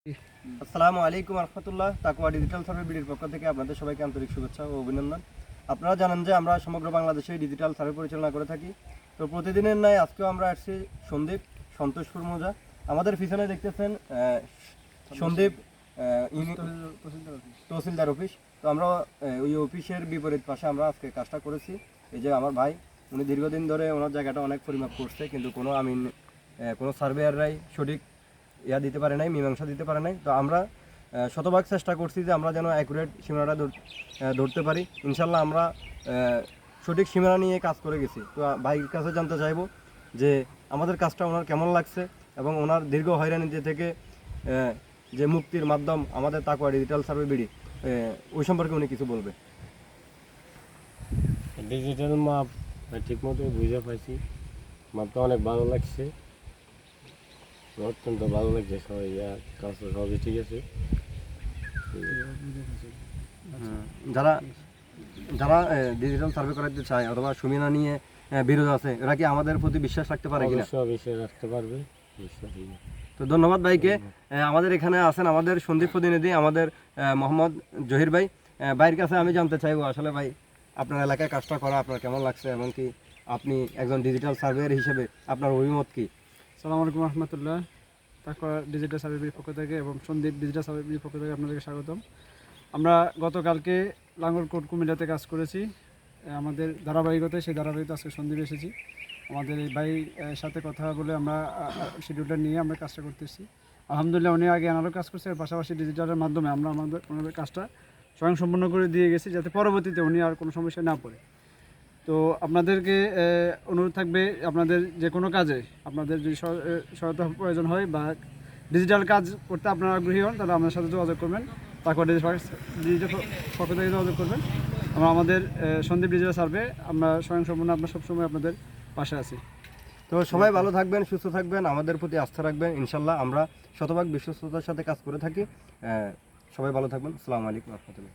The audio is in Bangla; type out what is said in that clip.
আসসালামু আলাইকুম রহমতুল্লাহ। তাকওয়া ডিজিটাল সার্ভে বিডির পক্ষ থেকে আপনাদের সবাইকে আন্তরিক শুভেচ্ছা ও অভিনন্দন। আপনারা জানেন যে আমরা সমগ্র বাংলাদেশে ডিজিটাল সার্ভে পরিচালনা করে থাকি। তো প্রতিদিনের ন্যায় আজকেও আমরা আসছি সন্দীপ সন্তোষপুর মৌজা। আমাদের পিছনে দেখতেছেন সন্দীপ তহসিলদার অফিস। তো আমরা ওই অফিসের বিপরীত পাশে আমরা আজকে কাজটা করেছি। এই যে আমার ভাই, উনি দীর্ঘদিন ধরে ওনার জায়গাটা অনেক পরিমাপ করছে, কিন্তু কোনো সার্ভেয়াররাই সঠিক দিতে পারে নাই, মীমাংসা দিতে পারে নাই। তো আমরা শতভাগ চেষ্টা করছি যে আমরা যেন অ্যাকুরেট সীমানাটা ধরতে পারি। ইনশাল্লাহ আমরা সঠিক সীমানা নিয়ে কাজ করে গেছি। তো ভাইয়ের কাছে জানতে চাইবো যে আমাদের কাজটা ওনার কেমন লাগছে এবং ওনার দীর্ঘ হয়রানিতে থেকে যে মুক্তির মাধ্যম আমাদের তাকওয়া ডিজিটাল সার্ভে বিডি, ওই সম্পর্কে উনি কিছু বলবে। ডিজিটাল মাপ ঠিকমতো বুঝে পাইছি, মাপটা অনেক ভালো লাগছে, অত্যন্ত ভালো লাগছে। সবাই কাজ সবই ঠিক আছে। যারা যারা ডিজিটাল সার্ভে করাতে চায় অথবা সুবিধা নিয়ে বিরোধ আছে, এরা কি আমাদের প্রতি বিশ্বাস রাখতে পারে কিনা? বিশ্বাস রাখতে পারবে। তো ধন্যবাদ ভাইকে। আমাদের এখানে আছেন আমাদের সন্দীপ প্রতিনিধি, আমাদের মোহাম্মদ জহির ভাই। ভাইয়ের কাছে আমি জানতে চাইবো, আসলে ভাই আপনার এলাকায় কাজটা করা আপনার কেমন লাগছে এবং কি আপনি একজন ডিজিটাল সার্ভেয়ার হিসেবে আপনার অভিমত কি? আসসালামু আলাইকুম রহমতুল্লাহ। তাকওয়া ডিজিটাল সার্ভের পক্ষ থেকে এবং সন্দীপ ডিজিটাল সার্ভের পক্ষ থেকে আপনাদেরকে স্বাগতম। আমরা গতকালকে লাঙ্গলকোট কুমিল্লাতে কাজ করেছি। আমাদের ধারাবাহিকতায় সেই ধারাবাহিকতা আজকে সন্দীপ এসেছি। আমাদের এই ভাই সাথে কথা বলে আমরা শিডিউলটা নিয়ে আমরা কাজটা করতেছি। আলহামদুলিল্লাহ, উনি আগে আনারও কাজ করছে, এর পাশাপাশি ডিজিটালের মাধ্যমে আমরা ওনাদের কাজটা স্বয়ংসম্পন্ন করে দিয়ে গেছি, যাতে পরবর্তীতে উনি আর কোনো সমস্যায় না পড়ে। তো আপনাদেরকে অনুরোধ থাকবে, আপনাদের যে কোনো কাজে আপনাদের যদি সহায়তা প্রয়োজন হয় বা ডিজিটাল কাজ করতে আপনারা আগ্রহী হন, তাহলে আমাদের সাথে যোগাযোগ করবেন। তারপর ডিজিটাল পক্ষ থেকে যোগাযোগ করবেন। আমরা আমাদের সন্দীপ ডিজিটাল সার্ভে আমরা স্বয়ংসম্পূর্ণ আপনার সবসময় আপনাদের পাশে আছি। তো সবাই ভালো থাকবেন, সুস্থ থাকবেন, আমাদের প্রতি আস্থা রাখবেন। ইনশাল্লাহ আমরা শতভাগ বিশ্বস্ততার সাথে কাজ করে থাকি। সবাই ভালো থাকবেন। আসসালামু আলাইকুম রহমতুল্লাহ।